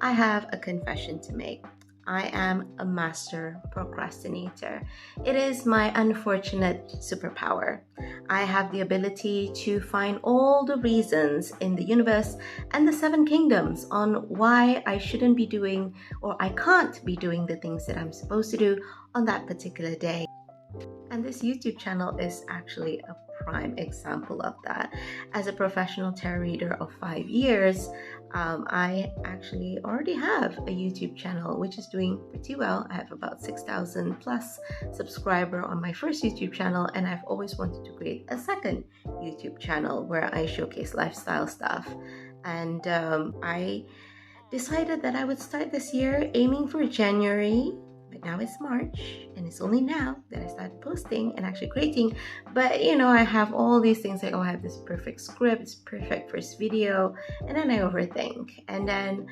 I have a confession to make. I am a master procrastinator. It is my unfortunate superpower. I have the ability to find all the reasons in the universe and the seven kingdoms on why I shouldn't be doing or I can't be doing the things that I'm supposed to do on that particular day. And this YouTube channel is actually a prime example of that. As a professional tarot reader of 5 years, I actually already have a YouTube channel which is doing pretty well. I have about 6,000 plus subscriber on my first YouTube channel, and I've always wanted to create a second YouTube channel where I showcase lifestyle stuff. And I decided that I would start this year aiming for January. But now it's March, and it's only now that I started posting and actually creating. But I have all these things like, I have this perfect script, it's perfect first video, and then I overthink. And then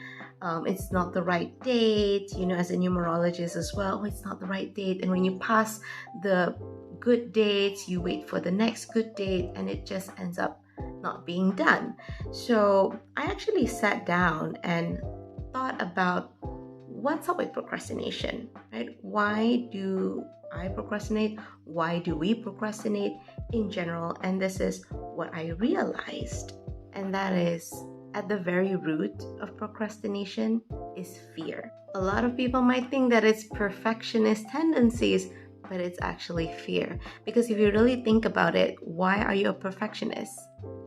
it's not the right date, as a numerologist as well, it's not the right date. And when you pass the good dates, you wait for the next good date, and it just ends up not being done. So I actually sat down and thought about what's up with procrastination, right? Why do I procrastinate? Why do we procrastinate in general? And this is what I realized. And that is, at the very root of procrastination is fear. A lot of people might think that it's perfectionist tendencies, but it's actually fear. Because if you really think about it, why are you a perfectionist?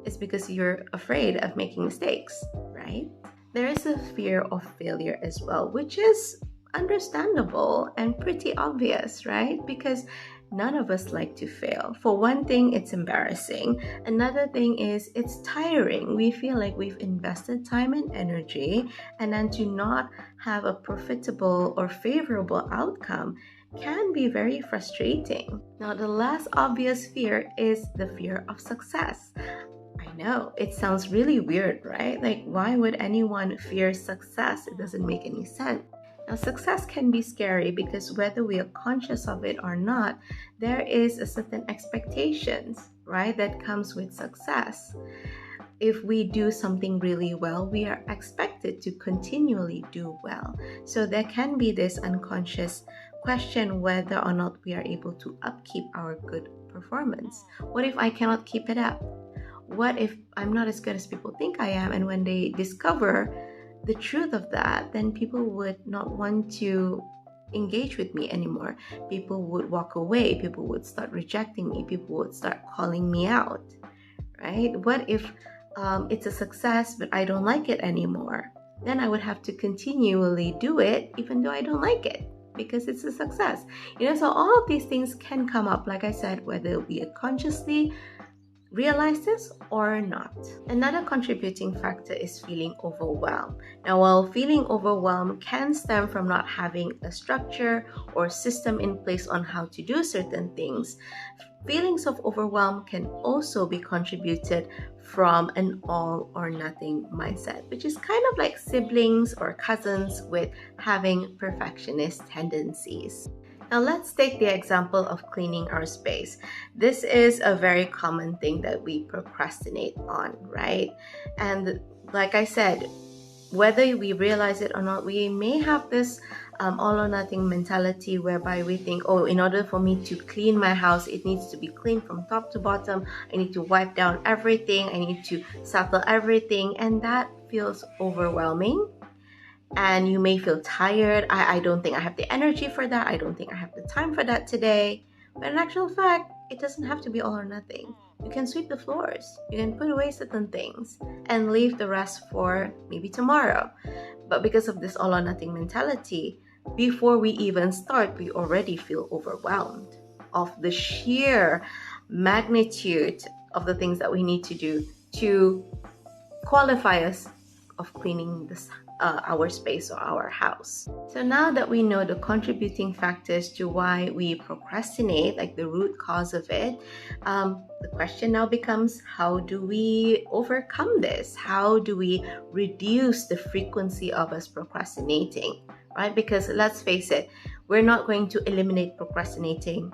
It's because you're afraid of making mistakes, right? There is a fear of failure as well, which is understandable and pretty obvious, right? Because none of us like to fail. For one thing, it's embarrassing. Another thing is it's tiring. We feel like we've invested time and energy, and then to not have a profitable or favorable outcome can be very frustrating. Now, the last obvious fear is the fear of success. I know, it sounds really weird, right? Like, why would anyone fear success? It doesn't make any sense. Now, success can be scary because whether we are conscious of it or not, there is a certain expectations, right, that comes with success. If we do something really well, we are expected to continually do well. So there can be this unconscious question whether or not we are able to upkeep our good performance. What if I cannot keep it up? What if I'm not as good as people think I am? And when they discover the truth of that, then people would not want to engage with me anymore. People would walk away. People would start rejecting me. People would start calling me out, right? What if it's a success, but I don't like it anymore? Then I would have to continually do it, even though I don't like it, because it's a success. So all of these things can come up, like I said, whether we consciously realize this or not. Another contributing factor is feeling overwhelmed. Now, while feeling overwhelmed can stem from not having a structure or system in place on how to do certain things, feelings of overwhelm can also be contributed from an all or nothing mindset, which is kind of like siblings or cousins with having perfectionist tendencies. Now let's take the example of cleaning our space. This is a very common thing that we procrastinate on, right? And like I said, whether we realize it or not, we may have this all or nothing mentality whereby we think, in order for me to clean my house, it needs to be clean from top to bottom. I need to wipe down everything. I need to settle everything. And that feels overwhelming. And you may feel tired. I don't think I have the energy for that. I don't think I have the time for that today. But in actual fact, it doesn't have to be all or nothing. You can sweep the floors. You can put away certain things and leave the rest for maybe tomorrow. But because of this all or nothing mentality, before we even start, we already feel overwhelmed of the sheer magnitude of the things that we need to do to qualify us of cleaning this our space or our house. So now that we know the contributing factors to why we procrastinate, like the root cause of it, the question now becomes, how do we overcome this? How do we reduce the frequency of us procrastinating, right? Because let's face it, we're not going to eliminate procrastinating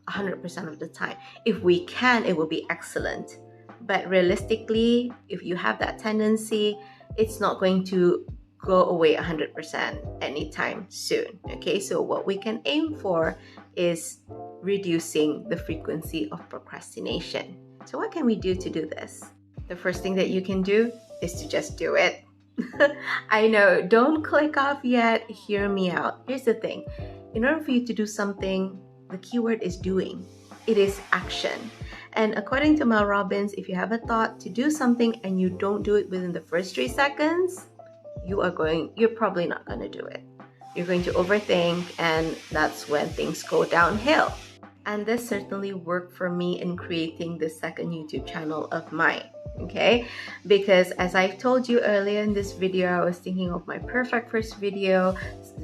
100% of the time. If we can, it will be excellent. But realistically, if you have that tendency, it's not going to go away 100% anytime soon. Okay, so what we can aim for is reducing the frequency of procrastination. So what can we do to do this? The first thing that you can do is to just do it. I know, don't click off yet. Hear me out. Here's the thing. In order for you to do something, the keyword is doing. It is action. And according to Mel Robbins, if you have a thought to do something and you don't do it within the first 3 seconds, you're probably not going to do it. You're going to overthink, and that's when things go downhill. And this certainly worked for me in creating the second YouTube channel of mine. Okay, because as I told you earlier in this video, I was thinking of my perfect first video,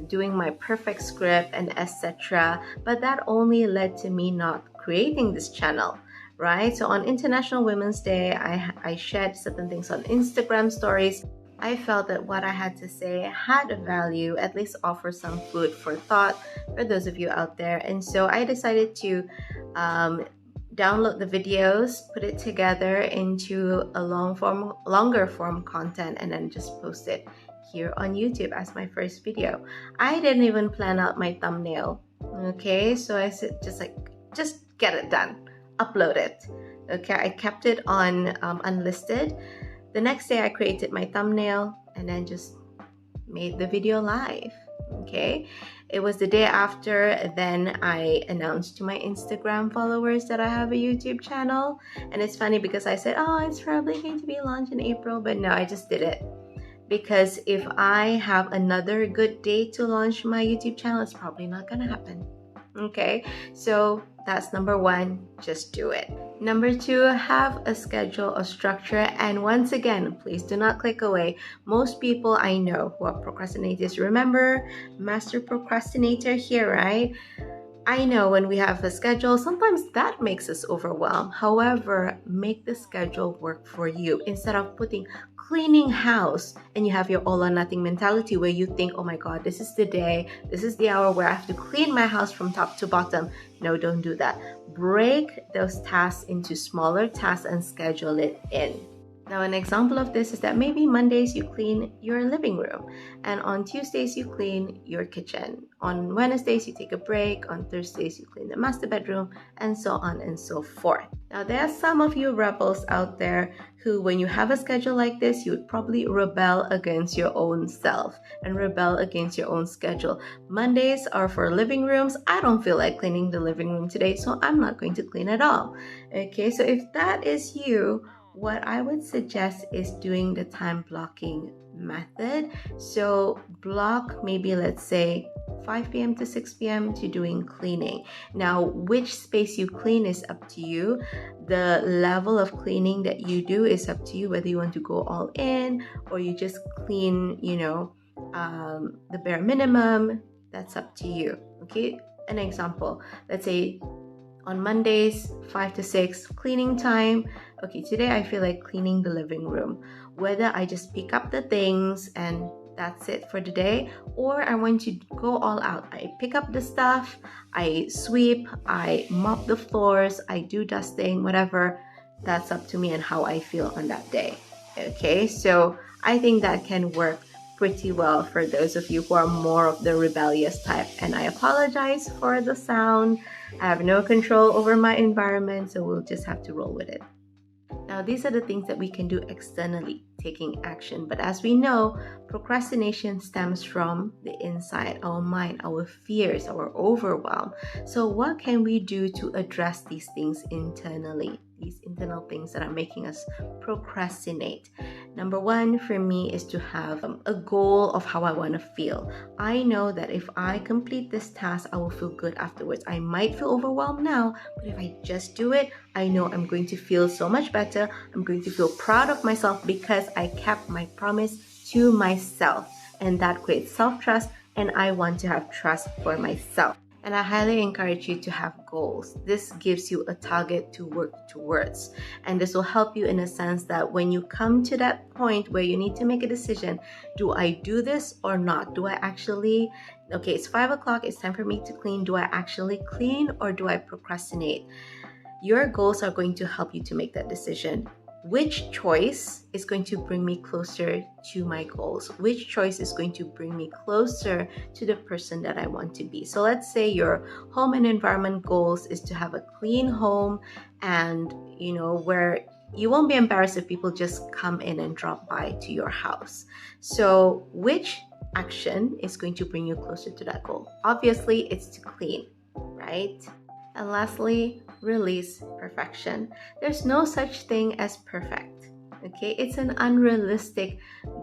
doing my perfect script and etc. But that only led to me not creating this channel, right? So on International Women's Day, I shared certain things on Instagram stories. I felt that what I had to say had a value, at least offer some food for thought for those of you out there. And so I decided to download the videos, put it together into a longer form content, and then just post it here on YouTube as my first video. I didn't even plan out my thumbnail. Okay, so I said just get it done, upload it. Okay, I kept it on unlisted. The next day I created my thumbnail and then just made the video live. Okay, it was the day after, then I announced to my Instagram followers that I have a YouTube channel. And it's funny because I said, oh, it's probably going to be launched in April, but no, I just did it. Because if I have another good day to launch my YouTube channel, it's probably not gonna happen. Okay, so that's number 1, just do it. Number 2, have a schedule, a structure, and once again, please do not click away. Most people I know who are procrastinators, remember, master procrastinator here, right? I know when we have a schedule, sometimes that makes us overwhelmed. However, make the schedule work for you. Instead of putting cleaning house and you have your all or nothing mentality where you think, oh my God, this is the day, this is the hour where I have to clean my house from top to bottom. No, don't do that. Break those tasks into smaller tasks and schedule it in. Now, an example of this is that maybe Mondays you clean your living room, and on Tuesdays you clean your kitchen. On Wednesdays you take a break, on Thursdays you clean the master bedroom, and so on and so forth. Now, there are some of you rebels out there who, when you have a schedule like this, you would probably rebel against your own self and rebel against your own schedule. Mondays are for living rooms. I don't feel like cleaning the living room today, so I'm not going to clean at all. Okay, so if that is you, what I would suggest is doing the time blocking method. So block maybe, let's say, 5 p.m. to 6 p.m. to doing cleaning. Now, which space you clean is up to you. The level of cleaning that you do is up to you, whether you want to go all in or you just clean, the bare minimum. That's up to you. Okay, an example, let's say on Mondays, 5 to 6, cleaning time. Okay, today I feel like cleaning the living room. Whether I just pick up the things and that's it for the day, or I want to go all out. I pick up the stuff, I sweep, I mop the floors, I do dusting, whatever. That's up to me and how I feel on that day. Okay, so I think that can work pretty well for those of you who are more of the rebellious type. And I apologize for the sound. I have no control over my environment, so we'll just have to roll with it. Now, these are the things that we can do externally, taking action. But as we know, procrastination stems from the inside, our mind, our fears, our overwhelm. So what can we do to address these things internally? These internal things that are making us procrastinate. Number 1 for me is to have a goal of how I want to feel. I know that if I complete this task, I will feel good afterwards. I might feel overwhelmed now, but if I just do it, I know I'm going to feel so much better. I'm going to feel proud of myself because I kept my promise to myself, and that creates self-trust, and I want to have trust for myself. And I highly encourage you to have goals. This gives you a target to work towards. And this will help you in a sense that when you come to that point where you need to make a decision, do I do this or not? Do I actually, okay, it's 5 o'clock, it's time for me to clean. Do I actually clean or do I procrastinate? Your goals are going to help you to make that decision. which choice is going to bring me closer to my goals? Which choice is going to bring me closer to the person that I want to be? So let's say your home and environment goals is to have a clean home, and where you won't be embarrassed if people just come in and drop by to your house. So which action is going to bring you closer to that goal? Obviously, it's to clean, right? And lastly, release perfection. There's no such thing as perfect. Okay, it's an unrealistic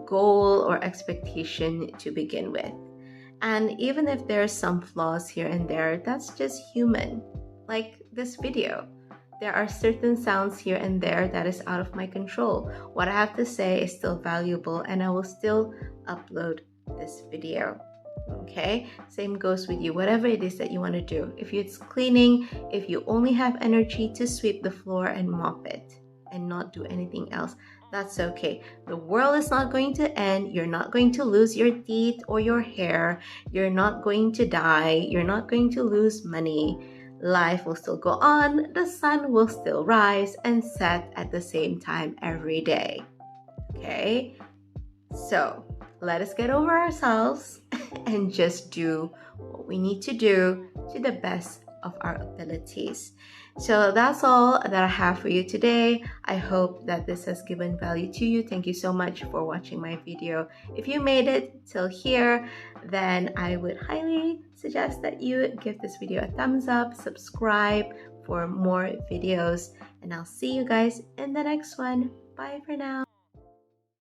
goal or expectation to begin with. And even if there's some flaws here and there, that's just human. Like this video, there are certain sounds here and there that is out of my control. What I have to say is still valuable, and I will still upload this video. Okay, same goes with you. Whatever it is that you want to do, if it's cleaning, if you only have energy to sweep the floor and mop it and not do anything else, that's okay. The world is not going to end. You're not going to lose your teeth or your hair. You're not going to die. You're not going to lose money. Life will still go on. The sun will still rise and set at the same time every day. Okay, so let us get over ourselves and just do what we need to do to the best of our abilities. So that's all that I have for you today. I hope that this has given value to you. Thank you so much for watching my video. If you made it till here, then I would highly suggest that you give this video a thumbs up, subscribe for more videos, and I'll see you guys in the next one. Bye for now.